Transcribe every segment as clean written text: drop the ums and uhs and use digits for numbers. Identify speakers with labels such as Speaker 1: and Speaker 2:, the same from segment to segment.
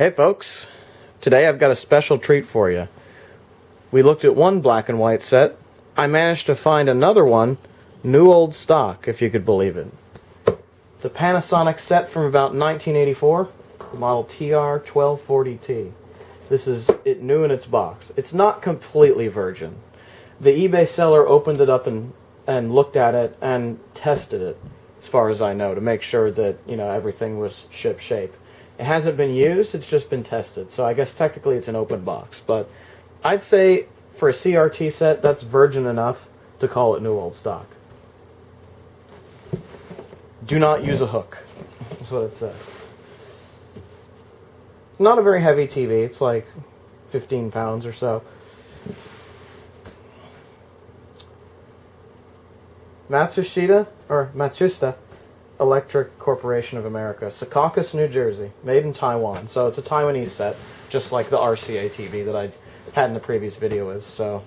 Speaker 1: Hey folks, today I've got a special treat for you. We looked at one black and white set. I managed to find another one, new old stock, if you could believe it. It's a Panasonic set from about 1984, the model TR-1240T. This is it new in its box. It's not completely virgin. The eBay seller opened it up and looked at it and tested it, as far as I know, to make sure that, everything was ship shape. It hasn't been used, it's just been tested. So I guess technically it's an open box. But I'd say for a CRT set, that's virgin enough to call it new old stock. Do not use a hook. That's what it says. It's not a very heavy TV. It's like 15 pounds or so. Matsushita Electric Corporation of America, Secaucus, New Jersey, made in Taiwan. So it's a Taiwanese set, just like the RCA TV that I had in the previous video is. So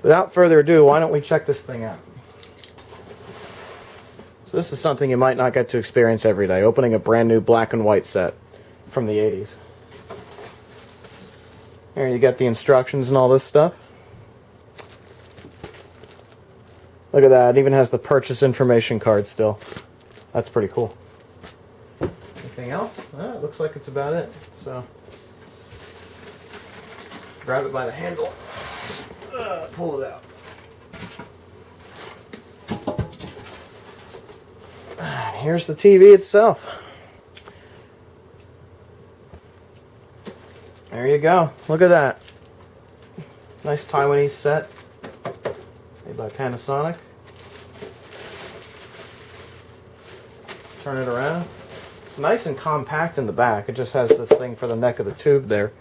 Speaker 1: without further ado, why don't we check this thing out? So this is something you might not get to experience every day, opening a brand new black and white set from the 80s. Here you get the instructions and all this stuff. Look at that, it even has the purchase information card still. That's pretty cool. Anything else? It looks like it's about it. So, grab it by the handle, pull it out. Here's the TV itself. There you go. Look at that. Nice Taiwanese set. Made by Panasonic. Turn it around. It's nice and compact in the back. It just has this thing for the neck of the tube there.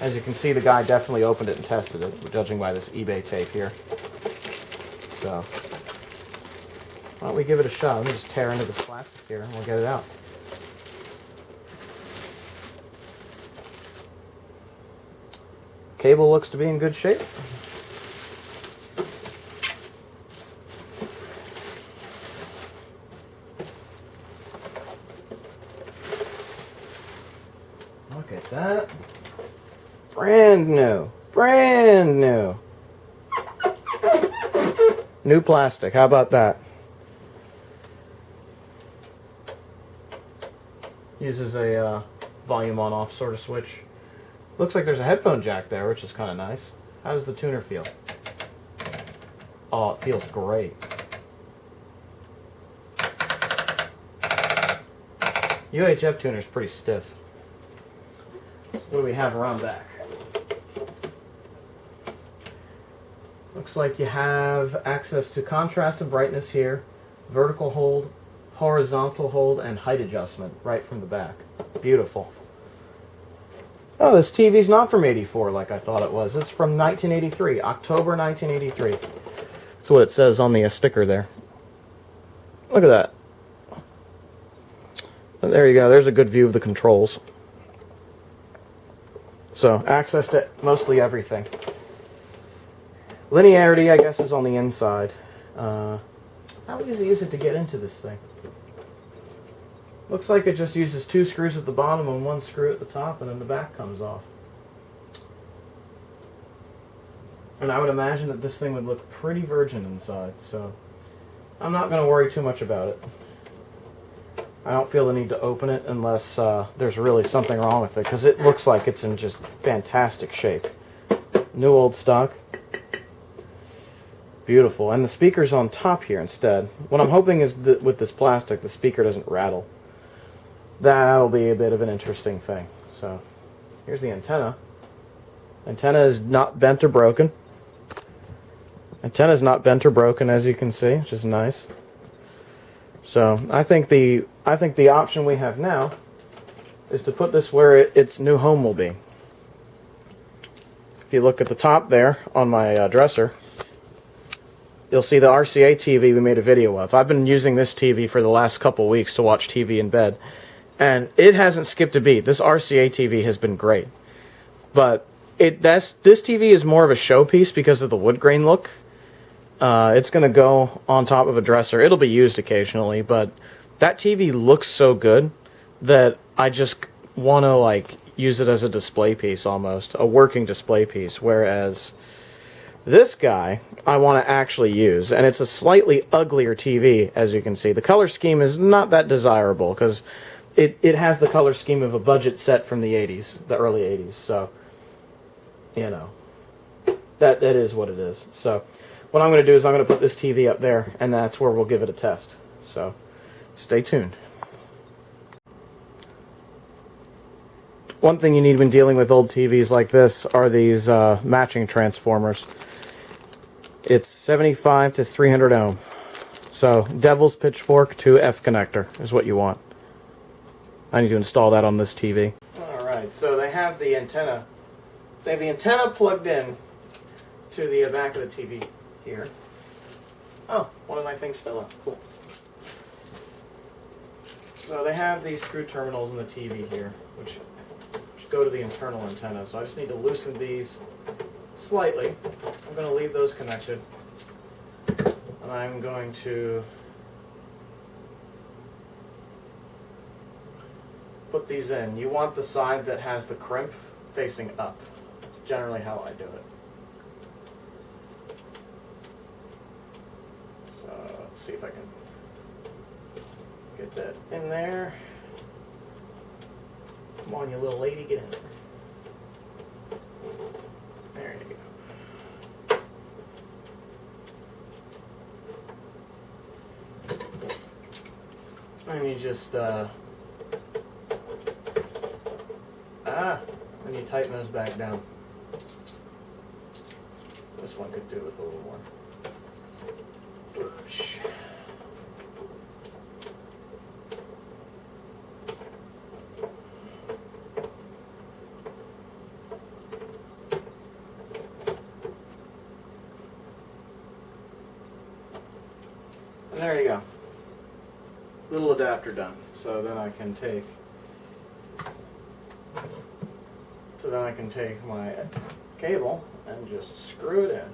Speaker 1: As you can see, the guy definitely opened it and tested it, judging by this eBay tape here. So, why don't we give it a shot? Let me just tear into this plastic here and we'll get it out. Cable looks to be in good shape. Look at that. Brand new. Brand new. New plastic. How about that? Uses a volume on-off sort of switch. Looks like there's a headphone jack there, which is kind of nice. How does the tuner feel? Oh, it feels great. UHF tuner is pretty stiff. So what do we have around back? Looks like you have access to contrast and brightness here, vertical hold, horizontal hold, and height adjustment right from the back. Beautiful. Oh, this TV's not from '84 like I thought it was. It's from 1983, October 1983. That's what it says on the sticker there. Look at that. And there you go. There's a good view of the controls. So, access to mostly everything. Linearity, I guess, is on the inside. How easy is it to get into this thing? Looks like it just uses 2 screws at the bottom and 1 screw at the top, and then the back comes off. And I would imagine that this thing would look pretty virgin inside, so I'm not going to worry too much about it. I don't feel the need to open it unless there's really something wrong with it, because it looks like it's in just fantastic shape. New old stock. Beautiful. And the speaker's on top here instead. What I'm hoping is that with this plastic, the speaker doesn't rattle. That'll be a bit of an interesting thing. So, here's the antenna. Antenna is not bent or broken. Antenna is not bent or broken, as you can see, which is nice. So, I think the option we have now is to put this where its new home will be. If you look at the top there on my dresser, you'll see the RCA TV we made a video of. I've been using this TV for the last couple weeks to watch TV in bed, and it hasn't skipped a beat. This RCA TV has been great, but this TV is more of a showpiece because of the wood grain look. It's going to go on top of a dresser. It'll be used occasionally, but that TV looks so good that I just want to like use it as a display piece almost, a working display piece, whereas this guy I want to actually use, and it's a slightly uglier TV, as you can see. The color scheme is not that desirable because it has the color scheme of a budget set from the 80s, the early 80s, so, you know, that is what it is. So what I'm going to do is I'm going to put this TV up there, and that's where we'll give it a test. So stay tuned. One thing you need when dealing with old TVs like this are these matching transformers. It's 75 to 300 ohm. So Devil's Pitchfork to F connector is what you want. I need to install that on this TV. Alright, so they have the antenna. They have the antenna plugged in to the back of the TV here. Oh, one of my things fell out. Cool. So they have these screw terminals in the TV here, which go to the internal antenna. So I just need to loosen these slightly. I'm going to leave those connected. And I'm going to put these in. You want the side that has the crimp facing up. That's generally how I do it. So let's see if I can get that in there. Come on, you little lady, get in there. There you go. And you just, then you tighten those back down. This one could do with a little more push. And there you go. Little adapter done. So then I can take my cable and just screw it in.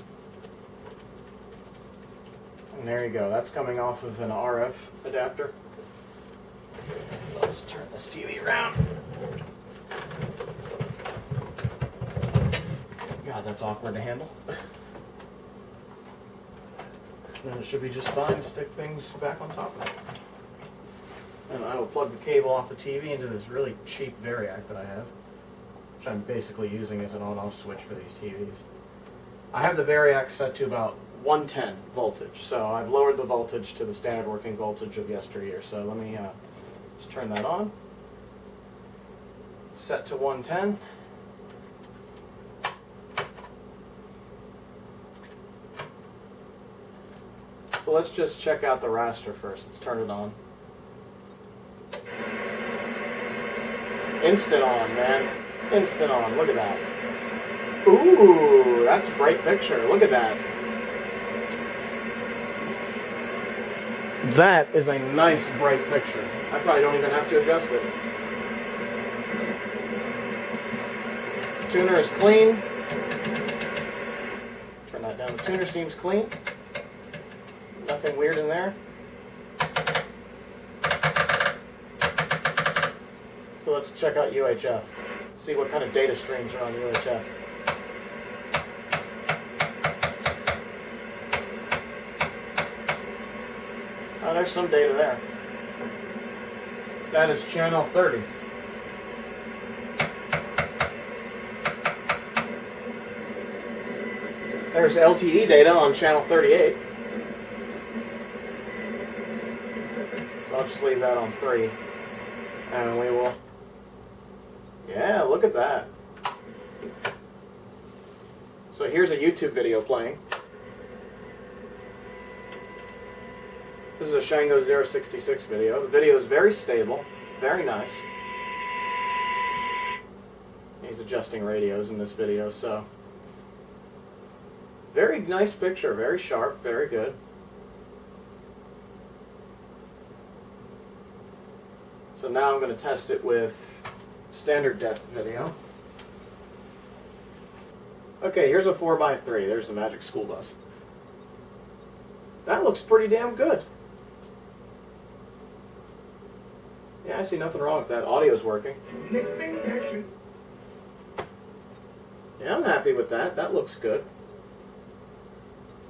Speaker 1: And there you go. That's coming off of an RF adapter. I'll just turn this TV around. God, that's awkward to handle. Then it should be just fine to stick things back on top of it. And I will plug the cable off the TV into this really cheap Variac that I have, which I'm basically using as an on-off switch for these TVs. I have the Variac set to about 110 voltage, so I've lowered the voltage to the standard working voltage of yesteryear. So let me just turn that on. Set to 110. So let's just check out the raster first. Let's turn it on. Instant on, man. Instant on. Look at that. Ooh, that's a bright picture. Look at that. That is a nice bright picture. I probably don't even have to adjust it. Tuner is clean. Turn that down. The tuner seems clean. Nothing weird in there. So let's check out UHF. See what kind of data streams are on UHF. Oh, there's some data there. That is channel 30. There's LTE data on channel 38. So I'll just leave that on 3. And we will... Yeah, look at that. So here's a YouTube video playing. This is a Shango 066 video. The video is very stable, very nice. He's adjusting radios in this video, so... Very nice picture, very sharp, very good. So now I'm going to test it with standard depth video. Okay, here's a 4x3. There's the Magic School Bus. That looks pretty damn good. Yeah, I see nothing wrong with that. Audio's working.
Speaker 2: Next thing, action.
Speaker 1: Yeah, I'm happy with that. That looks good.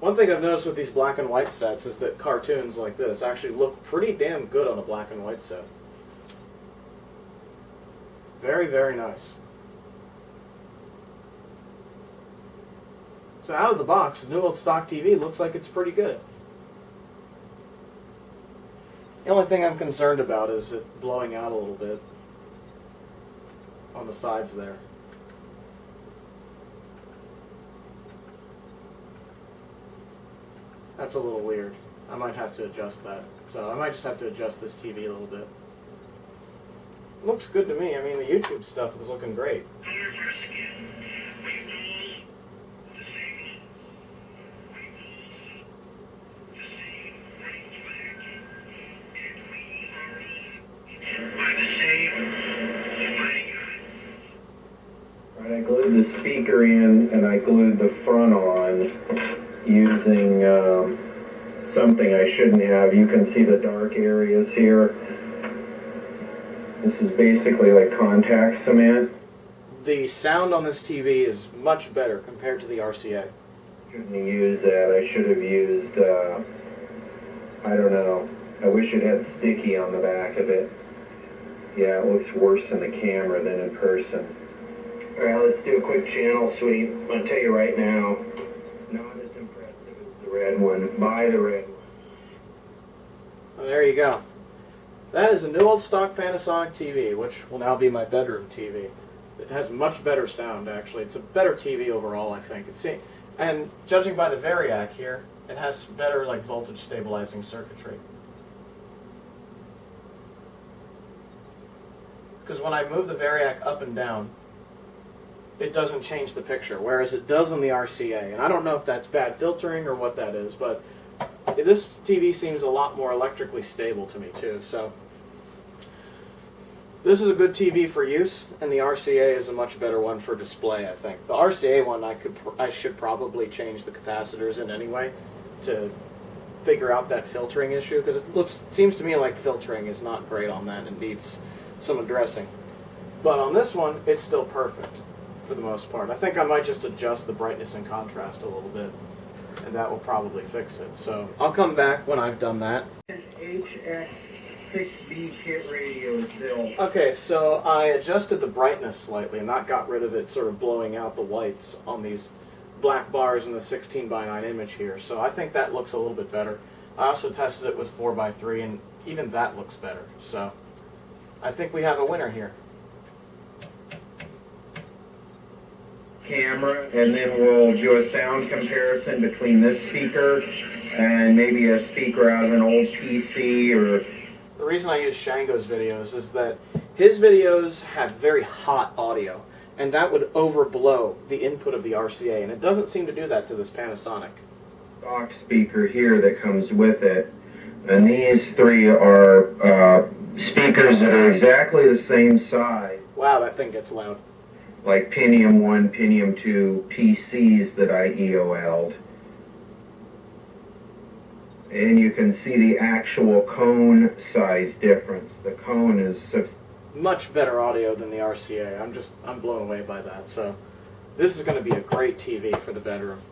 Speaker 1: One thing I've noticed with these black and white sets is that cartoons like this actually look pretty damn good on a black and white set. Very, very nice. So out of the box, the new old stock TV looks like it's pretty good. The only thing I'm concerned about is it blowing out a little bit on the sides there. That's a little weird. I might have to adjust that. So I might just have to adjust this TV a little bit. Looks good to me. I mean, the YouTube stuff is looking great.
Speaker 3: I glued the speaker in and I glued the front on using something I shouldn't have. You can see the dark areas here. This is basically like contact cement.
Speaker 1: The sound on this TV is much better compared to the RCA.
Speaker 3: Shouldn't have used that. I should have used, I don't know. I wish it had sticky on the back of it. Yeah, it looks worse in the camera than in person. Alright, let's do a quick channel sweep. I'm going to tell you right now, not as impressive as the red one. Buy the red one.
Speaker 1: Well, there you go. That is a new old stock Panasonic TV, which will now be my bedroom TV. It has much better sound, actually. It's a better TV overall, I think. And judging by the Variac here, it has better like voltage stabilizing circuitry. Because when I move the Variac up and down, it doesn't change the picture, whereas it does on the RCA. And I don't know if that's bad filtering or what that is, but this TV seems a lot more electrically stable to me too. So this is a good TV for use, and the RCA is a much better one for display, I think. The RCA one, I should probably change the capacitors in anyway to figure out that filtering issue, because it seems to me like filtering is not great on that and needs some addressing. But on this one, it's still perfect for the most part. I think I might just adjust the brightness and contrast a little bit, and that will probably fix it. So I'll come back when I've done that.
Speaker 3: HX6B kit radio is built.
Speaker 1: Okay, so I adjusted the brightness slightly, and that got rid of it sort of blowing out the whites on these black bars in the 16:9 image here. So I think that looks a little bit better. I also tested it with 4:3, and even that looks better. So I think we have a winner here.
Speaker 3: Camera, and then we'll do a sound comparison between this speaker and maybe a speaker out of an old PC. Or
Speaker 1: the reason I use Shango's videos is that his videos have very hot audio, and that would overblow the input of the RCA, and it doesn't seem to do that to this Panasonic.
Speaker 3: Stock speaker here that comes with it, and these three are speakers that are exactly the same size.
Speaker 1: Wow, that thing gets loud.
Speaker 3: Like Pentium 1, Pentium 2 PCs that I EOL'd. And you can see the actual cone size difference. The cone is
Speaker 1: much better audio than the RCA. I'm blown away by that. So this is going to be a great TV for the bedroom.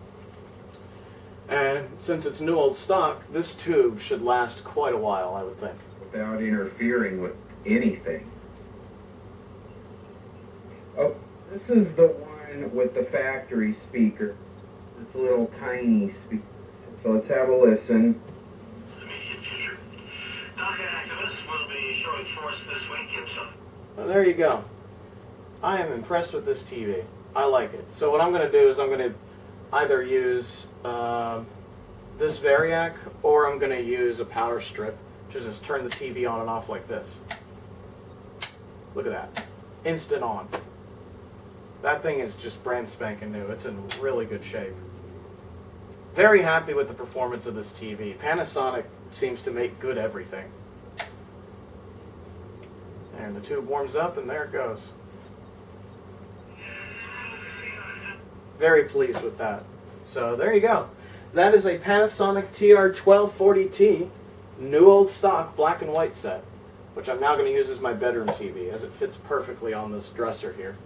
Speaker 1: And since it's new old stock, this tube should last quite a while, I would think.
Speaker 3: Without interfering with anything. Oh, this is the one with the factory speaker. This little tiny speaker. So let's have a listen.
Speaker 1: Well, there you go. I am impressed with this TV. I like it. So what I'm going to do is I'm going to either use this Variac, or I'm going to use a power strip to just turn the TV on and off like this. Look at that. Instant on. That thing is just brand spanking new. It's in really good shape. Very happy with the performance of this TV. Panasonic seems to make good everything. And the tube warms up, and there it goes. Very pleased with that. So there you go. That is a Panasonic TR-1240T, new old stock black and white set, which which I'm now going to use as my bedroom TV, as it fits perfectly on this dresser here.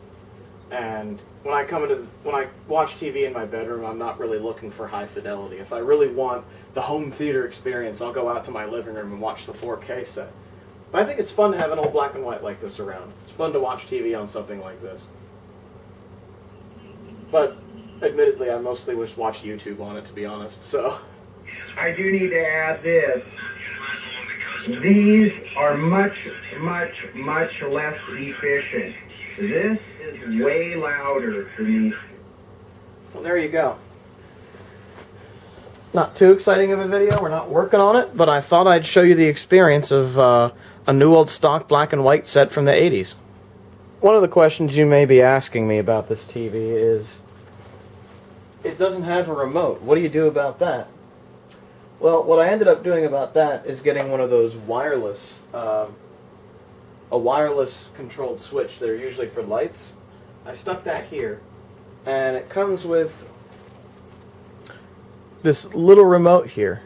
Speaker 1: And when I watch TV in my bedroom, I'm not really looking for high fidelity. If I really want the home theater experience, I'll go out to my living room and watch the 4K set. But I think it's fun to have an old black and white like this around. It's fun to watch TV on something like this. But admittedly, I mostly just watch YouTube on it, to be honest, so.
Speaker 3: I do need to add this. These are much, much, much less efficient. This is way louder than these.
Speaker 1: Well, there you go. Not too exciting of a video, we're not working on it, but I thought I'd show you the experience of a new old stock black and white set from the 80s. One of the questions you may be asking me about this TV is, it doesn't have a remote. What do you do about that? Well, what I ended up doing about that is getting one of those wireless, a wireless controlled switch that are usually for lights. I stuck that here, and it comes with this little remote here,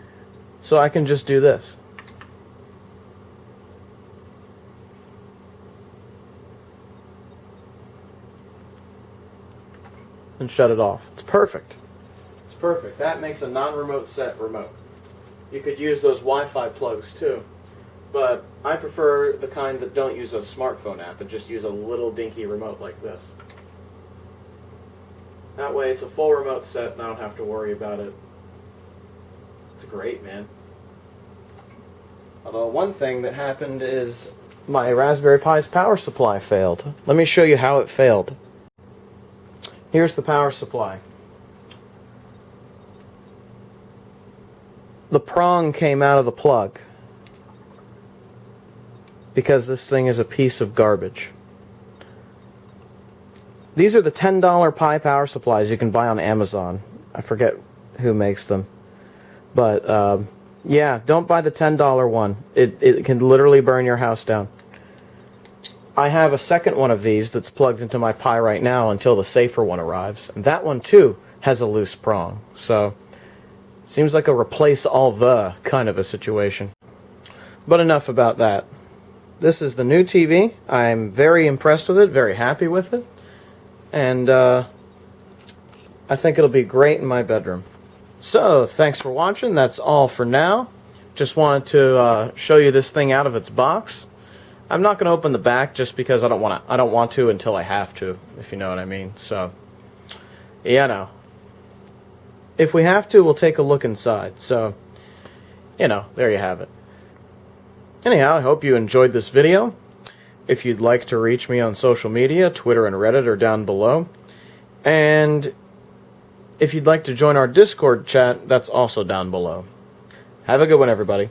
Speaker 1: so I can just do this. And shut it off. It's perfect. It's perfect. That makes a non-remote set remote. You could use those Wi-Fi plugs too, but I prefer the kind that don't use a smartphone app and just use a little dinky remote like this. That way it's a full remote set and I don't have to worry about it. It's great, man. Although one thing that happened is my Raspberry Pi's power supply failed. Let me show you how it failed. Here's the power supply. The prong came out of the plug because this thing is a piece of garbage. These are the $10 Pi power supplies you can buy on Amazon. I forget who makes them. But yeah, don't buy the $10 one. It can literally burn your house down. I have a second one of these that's plugged into my Pi right now until the safer one arrives. And that one too has a loose prong. So seems like a replace all the kind of a situation. But enough about that. This is the new TV. I'm very impressed with it, very happy with it. And I think it'll be great in my bedroom. So, thanks for watching. That's all for now. Just wanted to show you this thing out of its box. I'm not going to open the back just because I don't want to until I have to, if you know what I mean. So, yeah, no. If we have to, we'll take a look inside. So, you know, there you have it. Anyhow, I hope you enjoyed this video. If you'd like to reach me on social media, Twitter and Reddit are down below. And if you'd like to join our Discord chat, that's also down below. Have a good one, everybody.